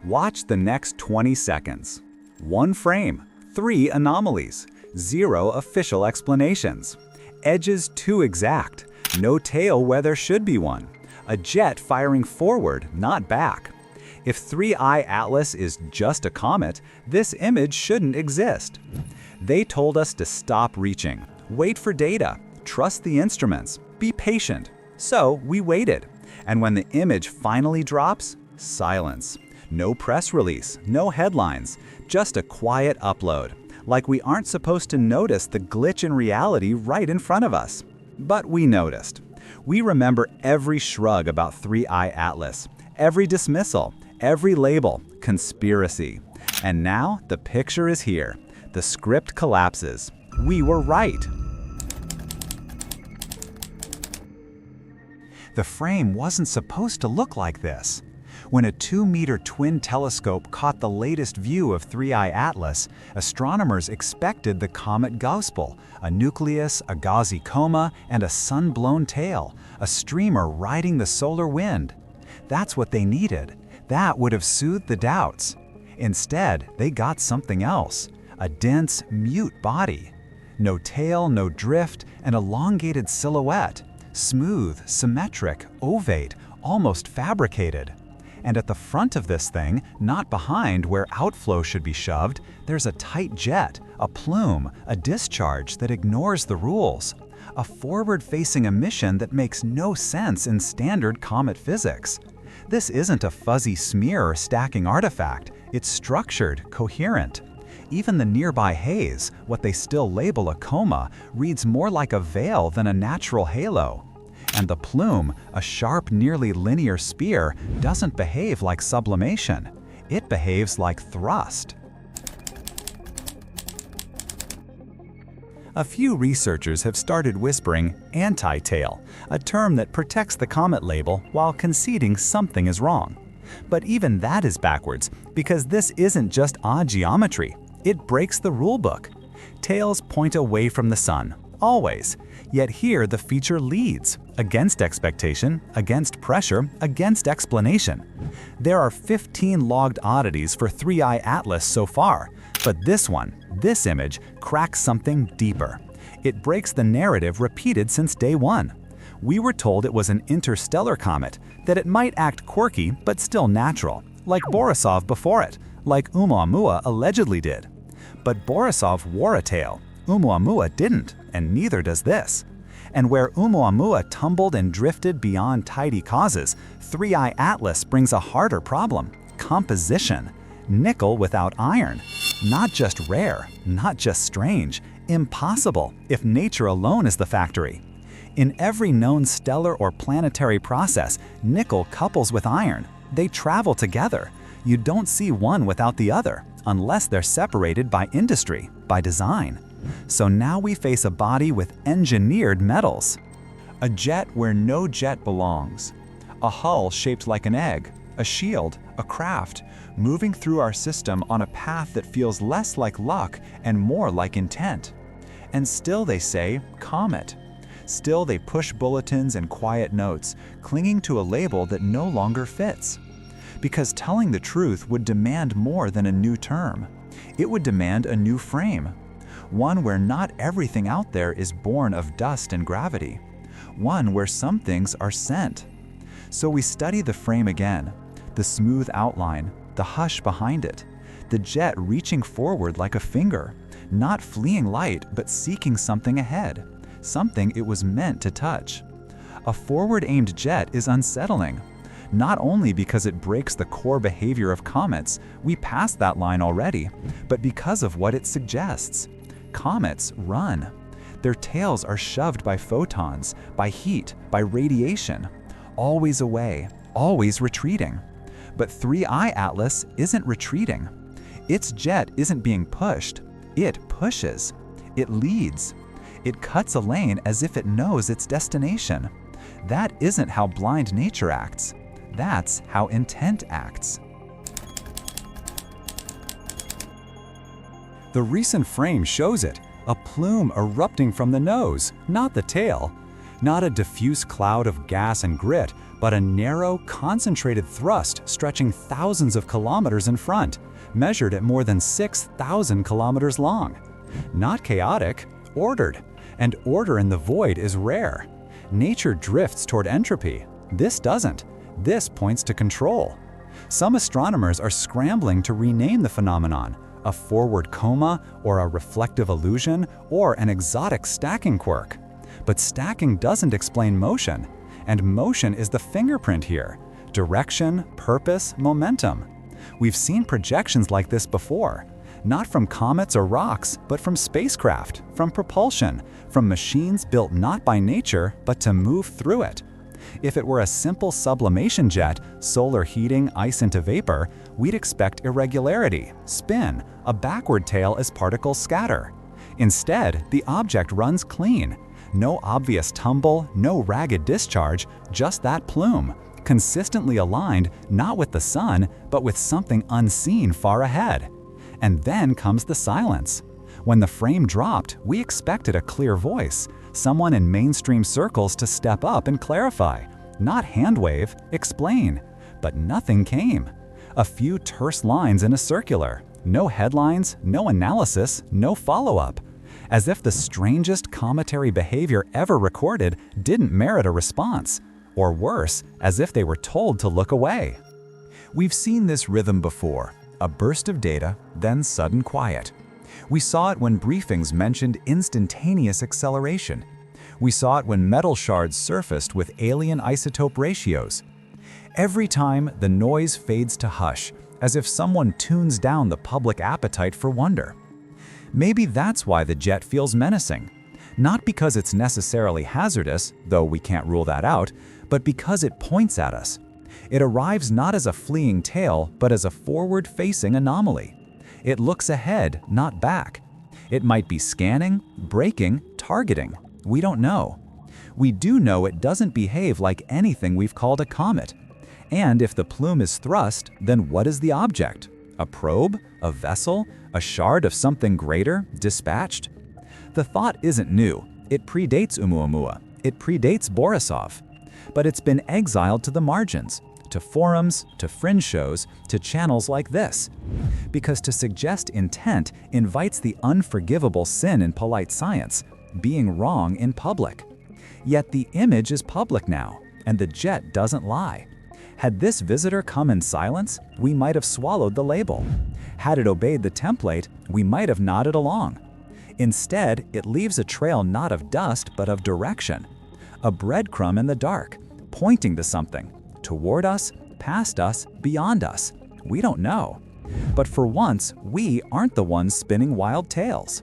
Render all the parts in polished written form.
Watch the next 20 seconds. 1 frame, 3 anomalies, 0 official explanations. Edges too exact, no tail where there should be one. A jet firing forward, not back. If 3I Atlas is just a comet, this image shouldn't exist. They told us to stop reaching, wait for data, trust the instruments, be patient. So we waited. And when the image finally drops, silence. No press release, no headlines, just a quiet upload, like we aren't supposed to notice the glitch in reality right in front of us. But we noticed. We remember every shrug about 3I Atlas, every dismissal, every label, conspiracy. And now the picture is here. The script collapses. We were right. The frame wasn't supposed to look like this. When a 2-meter twin telescope caught the latest view of 3I Atlas, astronomers expected the comet gospel, a nucleus, a gauzy coma, and a sun-blown tail, a streamer riding the solar wind. That's what they needed. That would have soothed the doubts. Instead, they got something else, a dense, mute body. No tail, no drift, an elongated silhouette. Smooth, symmetric, ovate, almost fabricated. And at the front of this thing, not behind where outflow should be shoved, there's a tight jet, a plume, a discharge that ignores the rules. A forward-facing emission that makes no sense in standard comet physics. This isn't a fuzzy smear or stacking artifact, it's structured, coherent. Even the nearby haze, what they still label a coma, reads more like a veil than a natural halo. And the plume, a sharp, nearly linear spear, doesn't behave like sublimation. It behaves like thrust. A few researchers have started whispering Antitail, a term that protects the comet label while conceding something is wrong. But even that is backwards, because this isn't just odd geometry. It breaks the rulebook. Tails point away from the sun, always. Yet here the feature leads, against expectation, against pressure, against explanation. There are 15 logged oddities for 3I Atlas so far, but this one, this image, cracks something deeper. It breaks the narrative repeated since day one. We were told it was an interstellar comet, that it might act quirky but still natural, like Borisov before it, like Oumuamua allegedly did. But Borisov wore a tail. Oumuamua didn't, and neither does this. And where Oumuamua tumbled and drifted beyond tidy causes, 3I Atlas brings a harder problem: composition. Nickel without iron. Not just rare, not just strange, impossible if nature alone is the factory. In every known stellar or planetary process, nickel couples with iron. They travel together. You don't see one without the other, unless they're separated by industry, by design. So now we face a body with engineered metals. A jet where no jet belongs. A hull shaped like an egg, a shield, a craft, moving through our system on a path that feels less like luck and more like intent. And still they say, comet. Still they push bulletins and quiet notes, clinging to a label that no longer fits. Because telling the truth would demand more than a new term. It would demand a new frame. One where not everything out there is born of dust and gravity. One where some things are sent. So we study the frame again, the smooth outline, the hush behind it, the jet reaching forward like a finger, not fleeing light but seeking something ahead, something it was meant to touch. A forward-aimed jet is unsettling, not only because it breaks the core behavior of comets, we passed that line already, but because of what it suggests. Comets run. Their tails are shoved by photons, by heat, by radiation. Always away, always retreating. But 3I Atlas isn't retreating. Its jet isn't being pushed. It pushes. It leads. It cuts a lane as if it knows its destination. That isn't how blind nature acts. That's how intent acts. The recent frame shows it, a plume erupting from the nose, not the tail. Not a diffuse cloud of gas and grit, but a narrow, concentrated thrust stretching thousands of kilometers in front, measured at more than 6,000 kilometers long. Not chaotic, ordered. And order in the void is rare. Nature drifts toward entropy. This doesn't. This points to control. Some astronomers are scrambling to rename the phenomenon, a forward coma, or a reflective illusion, or an exotic stacking quirk. But stacking doesn't explain motion, and motion is the fingerprint here. Direction, purpose, momentum. We've seen projections like this before. Not from comets or rocks, but from spacecraft, from propulsion, from machines built not by nature, but to move through it. If it were a simple sublimation jet, solar heating ice into vapor, we'd expect irregularity, spin, a backward tail as particles scatter. Instead, the object runs clean. No obvious tumble, no ragged discharge, just that plume, consistently aligned not with the sun, but with something unseen far ahead. And then comes the silence. When the frame dropped, we expected a clear voice, someone in mainstream circles to step up and clarify, not handwave, explain. But nothing came. A few terse lines in a circular, no headlines, no analysis, no follow-up. As if the strangest cometary behavior ever recorded didn't merit a response. Or worse, as if they were told to look away. We've seen this rhythm before. A burst of data, then sudden quiet. We saw it when briefings mentioned instantaneous acceleration. We saw it when metal shards surfaced with alien isotope ratios. Every time, the noise fades to hush, as if someone tunes down the public appetite for wonder. Maybe that's why the jet feels menacing. Not because it's necessarily hazardous, though we can't rule that out, but because it points at us. It arrives not as a fleeing tail, but as a forward-facing anomaly. It looks ahead, not back. It might be scanning, braking, targeting. We don't know. We do know it doesn't behave like anything we've called a comet. And if the plume is thrust, then what is the object? A probe? A vessel? A shard of something greater, dispatched? The thought isn't new. It predates Oumuamua. It predates Borisov. But it's been exiled to the margins, to forums, to fringe shows, to channels like this. Because to suggest intent invites the unforgivable sin in polite science, being wrong in public. Yet the image is public now, and the jet doesn't lie. Had this visitor come in silence, we might have swallowed the label. Had it obeyed the template, we might have nodded along. Instead, it leaves a trail not of dust but of direction. A breadcrumb in the dark, pointing to something, toward us, past us, beyond us. We don't know. But for once, we aren't the ones spinning wild tales.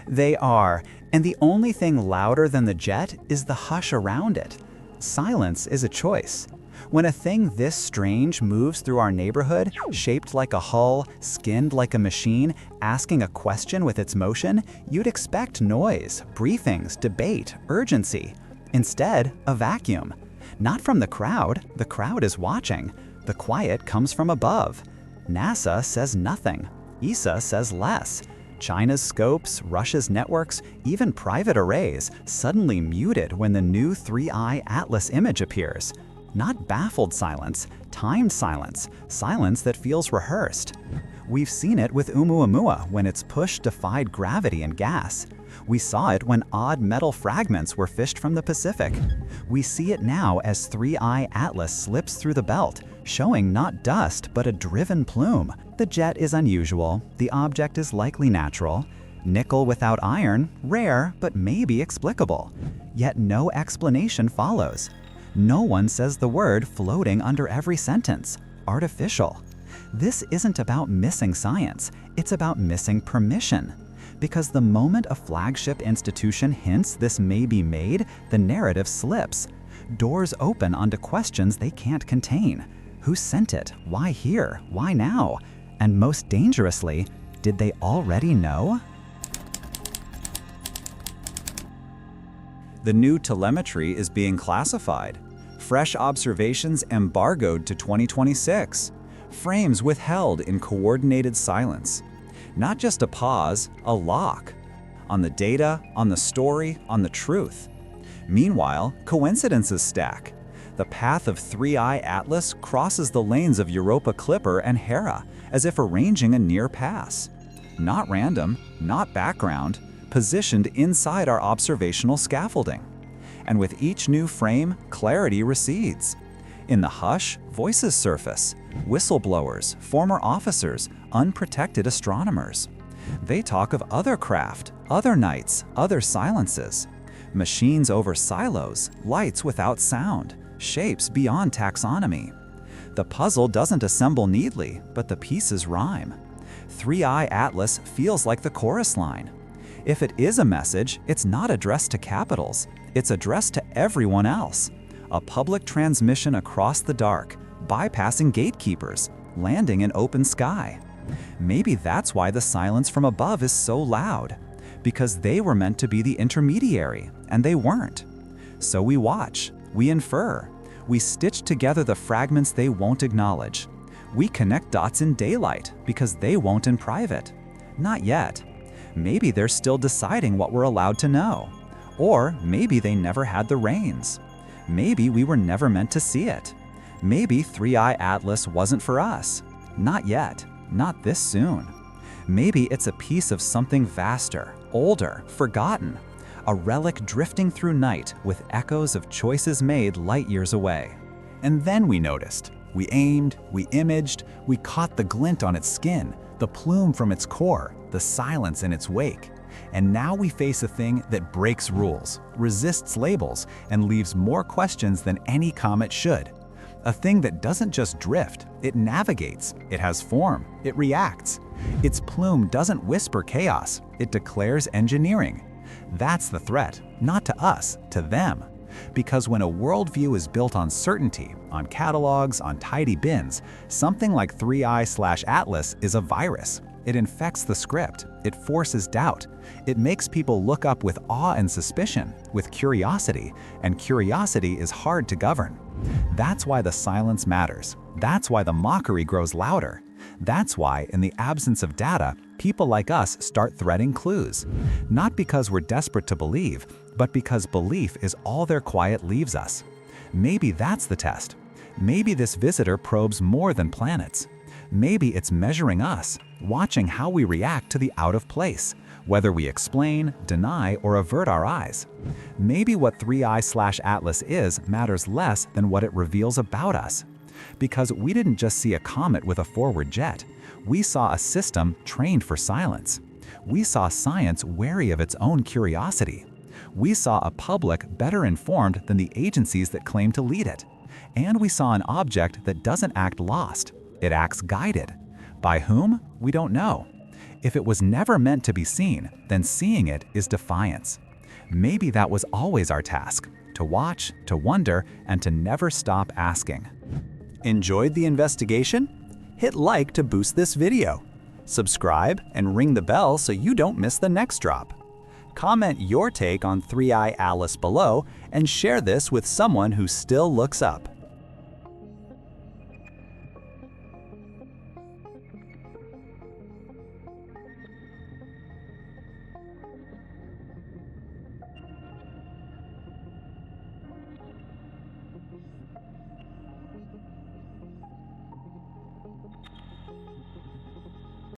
They are, and the only thing louder than the jet is the hush around it. Silence is a choice. When a thing this strange moves through our neighborhood, shaped like a hull, skinned like a machine, asking a question with its motion, you'd expect noise, briefings, debate, urgency. Instead, a vacuum. Not from the crowd is watching. The quiet comes from above. NASA says nothing. ESA says less. China's scopes, Russia's networks, even private arrays suddenly muted when the new 3-eye Atlas image appears. Not baffled silence, timed silence, silence that feels rehearsed. We've seen it with Oumuamua when its push defied gravity and gas. We saw it when odd metal fragments were fished from the Pacific. We see it now as 3-eye Atlas slips through the belt, showing not dust but a driven plume. The jet is unusual, the object is likely natural. Nickel without iron, rare but maybe explicable. Yet no explanation follows. No one says the word floating under every sentence, artificial. This isn't about missing science, it's about missing permission. Because the moment a flagship institution hints this may be made, the narrative slips. Doors open onto questions they can't contain. Who sent it? Why here? Why now? And most dangerously, did they already know? The new telemetry is being classified. Fresh observations embargoed to 2026. Frames withheld in coordinated silence. Not just a pause, a lock. On the data, on the story, on the truth. Meanwhile, coincidences stack. The path of 3I Atlas crosses the lanes of Europa Clipper and Hera, as if arranging a near pass. Not random, not background, positioned inside our observational scaffolding. And with each new frame, clarity recedes. In the hush, voices surface. Whistleblowers, former officers, unprotected astronomers. They talk of other craft, other nights, other silences. Machines over silos, lights without sound, shapes beyond taxonomy. The puzzle doesn't assemble neatly, but the pieces rhyme. 3I Atlas feels like the chorus line. If it is a message, it's not addressed to capitals. It's addressed to everyone else. A public transmission across the dark, bypassing gatekeepers, landing in open sky. Maybe that's why the silence from above is so loud. Because they were meant to be the intermediary, and they weren't. So we watch, we infer, we stitch together the fragments they won't acknowledge. We connect dots in daylight because they won't in private. Not yet. Maybe they're still deciding what we're allowed to know. Or maybe they never had the reins. Maybe we were never meant to see it. Maybe 3I Atlas wasn't for us. Not yet. Not this soon. Maybe it's a piece of something vaster, older, forgotten. A relic drifting through night with echoes of choices made light years away. And then we noticed. We aimed, we imaged, we caught the glint on its skin, the plume from its core, the silence in its wake. And now we face a thing that breaks rules, resists labels, and leaves more questions than any comet should. A thing that doesn't just drift, it navigates, it has form, it reacts. Its plume doesn't whisper chaos, it declares engineering. That's the threat, not to us, to them. Because when a worldview is built on certainty, on catalogs, on tidy bins, something like 3I/Atlas is a virus. It infects the script, it forces doubt, it makes people look up with awe and suspicion, with curiosity, and curiosity is hard to govern. That's why the silence matters. That's why the mockery grows louder. That's why, in the absence of data, people like us start threading clues. Not because we're desperate to believe, but because belief is all their quiet leaves us. Maybe that's the test. Maybe this visitor probes more than planets. Maybe it's measuring us, watching how we react to the out of place, whether we explain, deny, or avert our eyes. Maybe what 3I/Atlas is matters less than what it reveals about us. Because we didn't just see a comet with a forward jet. We saw a system trained for silence. We saw science wary of its own curiosity. We saw a public better informed than the agencies that claim to lead it. And we saw an object that doesn't act lost. It acts guided. By whom? We don't know. If it was never meant to be seen, then seeing it is defiance. Maybe that was always our task, to watch, to wonder, and to never stop asking. Enjoyed the investigation? Hit like to boost this video. Subscribe and ring the bell so you don't miss the next drop. Comment your take on 3I Atlas below and share this with someone who still looks up.